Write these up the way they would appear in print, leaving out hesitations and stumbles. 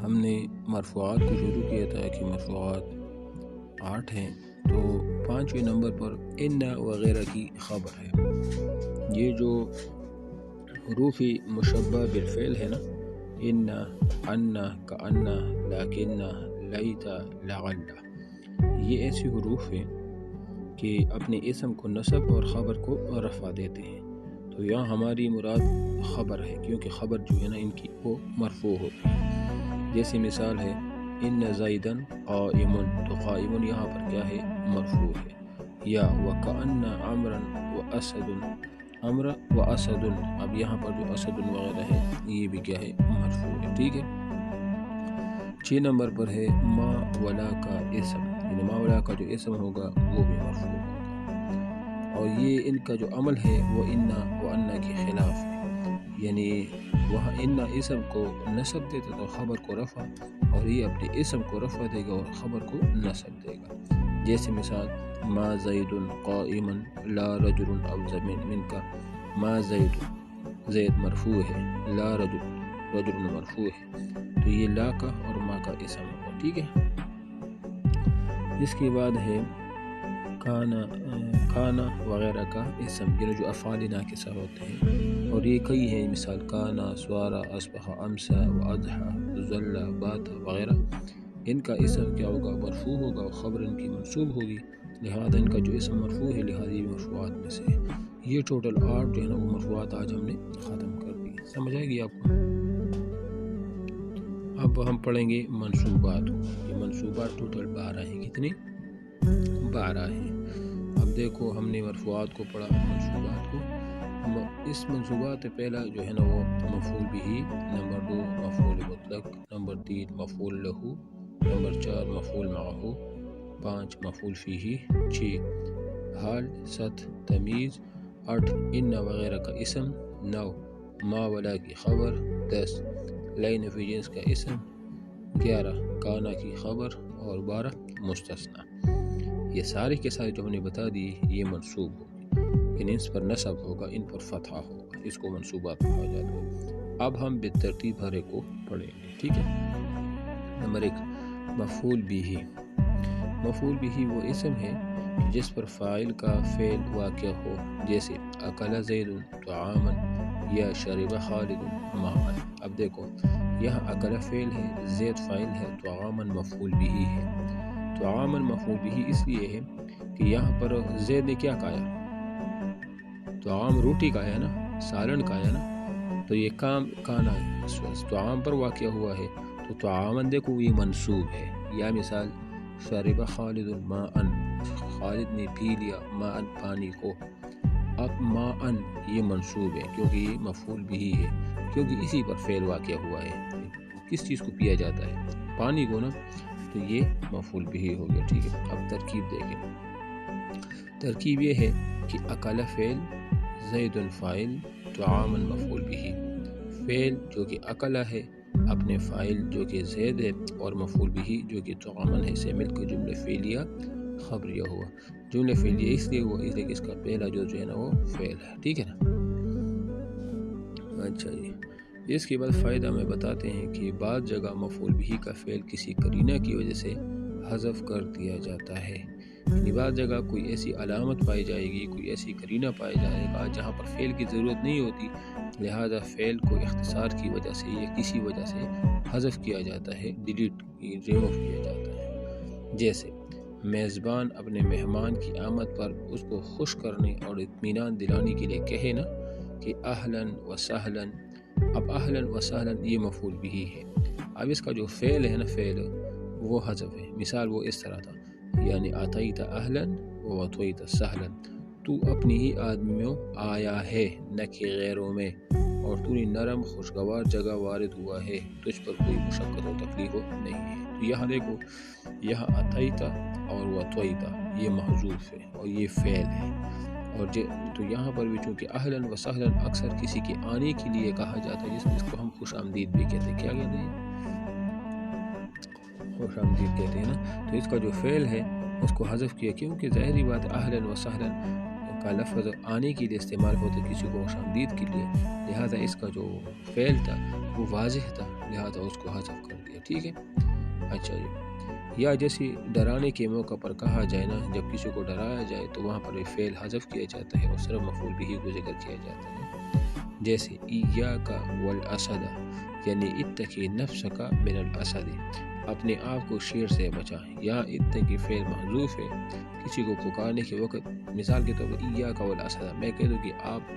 ہم نے مرفوعات کو شروع کیا تھا کہ مرفوعات 8 ہیں، تو 5ویں نمبر پر ان وغیرہ کی خبر ہے۔ یہ جو حروف مشبہ بالفعل ہے نا، ان، ان، کأن، لیکن، لیت، لعل، یہ ایسے حروف ہیں کہ اپنے اسم کو نصب اور خبر کو رفع دیتے ہیں۔ تو یہاں ہماری مراد خبر ہے، کیونکہ خبر جو ہے نا ان کی وہ مرفوع ہوتی ہے۔ جیسے مثال ہے ان زیدن قائم، تو قائم یہاں پر کیا ہے؟ مرفوع ہے۔ یا وکأن عمرا واسد، عمر واسد، اب یہاں پر جو اسد وغیرہ ہے یہ بھی کیا ہے؟ مرفوع ہے، ٹھیک ہے۔ 6 نمبر پر ہے ما ولا کا اسم، یعنی ما ولا کا جو اسم ہوگا وہ بھی مرفوع ہوگا، اور یہ ان کا جو عمل ہے وہ ان و انا کے خلاف ہے، یعنی وہاں ان اسم کو نصب دیتا تو خبر کو رفع، اور یہ اپنے اسم کو رفع دے گا اور خبر کو نصب دے گا۔ جیسے مثال ما زید قائم لا رجل افضل منک، ما زید، زید مرفوع ہے، لا رجل، رجل مرفوع ہے، تو یہ لا کا اور ما کا اسم ہوگا، ٹھیک ہے۔ اس کے بعد ہے کانا، کانا وغیرہ کا اسم، یہ جو افعال ناقصہ ہوتے ہیں، اور یہ کئی ہیں، مثال کانا، سوارا، اصبح، امسا، واضحى، ظل، بات وغیرہ، ان کا اسم کیا ہوگا؟ مرفوع ہوگا، اور خبر ان کی منصوب ہوگی، لہذا ان کا جو اسم مرفوع ہے لہذا یہ مرفوعات میں سے ہے۔ یہ ٹوٹل 8 جو ہے نا وہ مرفوعات آج ہم نے ختم کر دی، سمجھ آئے گی آپ کو؟ اب ہم پڑھیں گے منصوبات کو۔ یہ منصوبات ٹوٹل 12 ہیں، کتنے؟ 12 ہیں۔ اب دیکھو ہم نے مرفوعات کو پڑھا، منصوبات کو۔ اس منصوبات پہلا جو ہے نا وہ مفعول بھی، نمبر 2 مفعول مطلق، نمبر 3 مفعول لہو، نمبر 4 مفعول معہ، 5 مفعول فیہ، 6 حال، 7 تمیز، 8 ان وغیرہ کا اسم، 9 ما ولا کی خبر، 10 لین فی جنس کا اسم، 11 کانا کی خبر، اور 12 مستثنیٰ۔ یہ سارے کے سارے جو ہم نے بتا دی یہ منصوب ہوگی، ان پر نصب ہوگا، ان پر فتحہ ہوگا، اس کو منصوبات کہا جاتا ہے۔ اب ہم بالترتیب ہر ایک کو پڑھیں گے، ٹھیک ہے۔ نمبر 1 مفعول بھی۔ مفعول بھی وہ اسم ہے جس پر فاعل کا فعل واقع ہو، جیسے اکل زید طعاما یا شرب خالد ماء۔ اب دیکھو یہاں اکل فعل ہے، زید فاعل ہے، طعاما مفعول بھی ہے۔ طعاما مفعول بھی اس لیے ہے کہ یہاں پر زید نے کیا کھایا؟ طعام روٹی کھایا نا، سالن کھایا نا، تو یہ کام کھانا طعام پر واقع ہوا ہے، تو طعاما دیکھو یہ منصوب ہے۔ یا مثال شرب خالد ماء، خالد نے پی لیا ماء پانی کو، اب ماء یہ منصوب ہے کیونکہ یہ مفعول بھی ہے، کیونکہ اسی پر فعل واقع ہوا ہے۔ کس چیز کو پیا جاتا ہے؟ پانی کو نا، تو یہ مفعول بھی ہو گیا، ٹھیک ہے۔ اب ترکیب دیکھیں، ترکیب یہ ہے کہ اکل فعل، زید فاعل، طعاما مفعول بھی، فعل جو کہ اکل ہے، اپنے فاعل جو کہ زید ہے، اور مفعول بھی جو کہ طعاما ہے، سے مل کر جملہ فعلیہ خبریہ ہوا۔ جملہ فعلیہ اس لیے ہوا اس لیے کہ اس کا پہلا جو ہے نا وہ فعل ہے، ٹھیک ہے نا۔ اچھا جی، اس کے بعد فائدہ میں بتاتے ہیں کہ بعض جگہ مفعول بھی کا فعل کسی قرینہ کی وجہ سے حذف کر دیا جاتا ہے، یعنی بعض جگہ کوئی ایسی علامت پائی جائے گی، کوئی ایسی قرینہ پایا جائے گا جہاں پر فعل کی ضرورت نہیں ہوتی، لہذا فعل کو اختصار کی وجہ سے یا کسی وجہ سے حذف کیا جاتا ہے، ڈیلیٹ، ریموو کیا جاتا ہے۔ جیسے میزبان اپنے مہمان کی آمد پر اس کو خوش کرنے اور اطمینان دلانے کے لیے کہے نا کہ اہلاً و سہلاً، اب اہلاً و سہلاً یہ مفعول بھی ہے، اب اس کا جو فعل ہے نا فعل وہ حذف ہے۔ مثال وہ اس طرح تھا، یعنی آتیت اہلاً و اتیت سہلاً، تو اپنی ہی آدمیوں آیا ہے نہ کہ غیروں میں، اور تو نے نرم خوشگوار جگہ وارد ہوا ہے، تجھ پر کوئی مشقت و تکلیف نہیں ہے۔ تو یہاں دیکھو، یہاں اتیت اور واتیت یہ محذوف ہے اور یہ فعل ہے، اور تو یہاں پر بھی چونکہ اہلاً و سہلاً اکثر کسی کے آنے کے لیے کہا جاتا ہے، جس کو ہم خوش آمدید بھی کہتے ہیں۔ کیا کہتے ہیں؟ خوش آمدید کہتے ہیں نا۔ تو اس کا جو فعل ہے اس کو حذف کیا، کیونکہ ظاہری بات اہلاً و سہلاً کا لفظ آنے کے لیے استعمال ہوتا ہے کسی کو خوش آمدید کے لیے، لہذا اس کا جو فعل تھا وہ واضح تھا لہذا اس کو حذف کر دیا. ٹھیک ہے. اچھا جی. یا جیسے ڈرانے کے موقع پر کہا جائے نا، جب کسی کو ڈرایا جائے تو وہاں پر فعل حذف کیا جاتا ہے اور صرف مفعول بھی کو ذکر کیا جاتا ہے. جیسے ایاک والاسد، یعنی اتقی نفسک من الاسد، اپنے آپ کو شیر سے بچا. یا اتقی فعل محذوف ہے. کسی کو پکارنے کے وقت مثال کے طور پر ایاک والاسد، میں کہہ دوں کہ آپ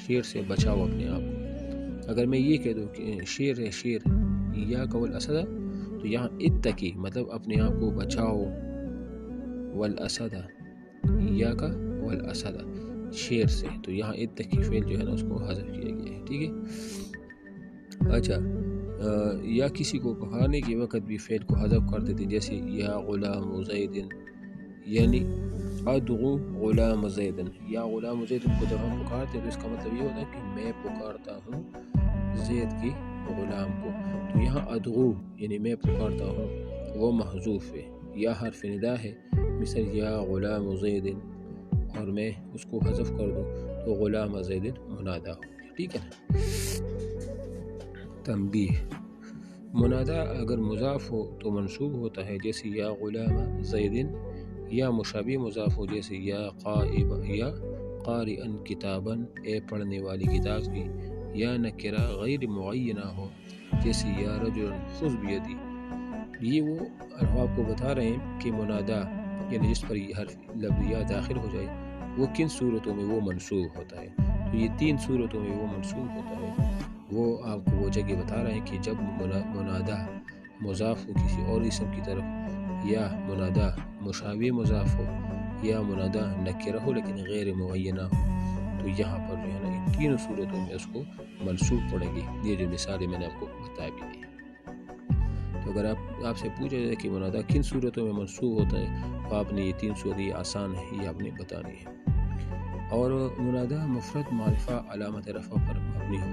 شیر سے بچاؤ اپنے آپ کو. اگر میں یہ کہہ دوں کہ شیر ہے شیر ایاک والاسد، تو یہاں اتقی مطلب اپنے آپ کو بچاؤ، والاسد ایاک والاسد شیر سے، تو یہاں اتقی فعل جو ہے نا اس کو حذف کیا گیا ہے. ٹھیک ہے. اچھا. یا کسی کو پکارنے کے وقت بھی فعل کو حذف کر دیتے، جیسے یا غلام زید، یعنی ادعو غلام زید. یا غلام زید کو جب ہم پکارتے ہیں تو اس کا مطلب یہ ہوتا ہے کہ میں پکارتا ہوں زید کی غلام کو. تو یہاں ادعو یعنی میں پکارتا ہوں وہ محذوف ہے. یا حرف ندا ہے، مثل یا غلام زید، اور میں اس کو حذف کر دوں تو غلام زید منادا ہو. ٹھیک ہے نا. تنبیہ: منادا اگر مضاف ہو تو منصوب ہوتا ہے، جیسے یا غلام زید. یا مشابہ مضاف ہو، جیسے یا قارئن کتابن، اے پڑھنے والی کتاب کی. یا نکرہ غیر معینہ ہو، جیسے یا رجل خذ بیدی. یہ وہ آپ کو بتا رہے ہیں کہ منادا یعنی جس پر یہ حرف لفظ یا داخل ہو جائے وہ کن صورتوں میں وہ منصوب ہوتا ہے. تو یہ 3 صورتوں میں وہ منصوب ہوتا ہے. وہ آپ کو وہ جگہ بتا رہے ہیں کہ جب منادا مضاف ہو کسی اور اسم کی طرف، یا منادا مشابہ مضاف ہو، یا منادا نکرہ ہو لیکن غیر معینہ ہو، تو یہاں پر جو ہے نا ان 3 صورتوں میں اس کو منصوب پڑے گی. یہ جو مثالیں میں نے آپ کو بتا بھی دی. تو اگر آپ سے پوچھا جائے کہ منادا کن صورتوں میں منصوب ہوتا ہے تو آپ نے یہ 3 صورتیں، یہ آسان ہے، یہ آپ نے بتانی ہے. اور منادا مفرد معرفہ علامت رفع پر مبنی ہو.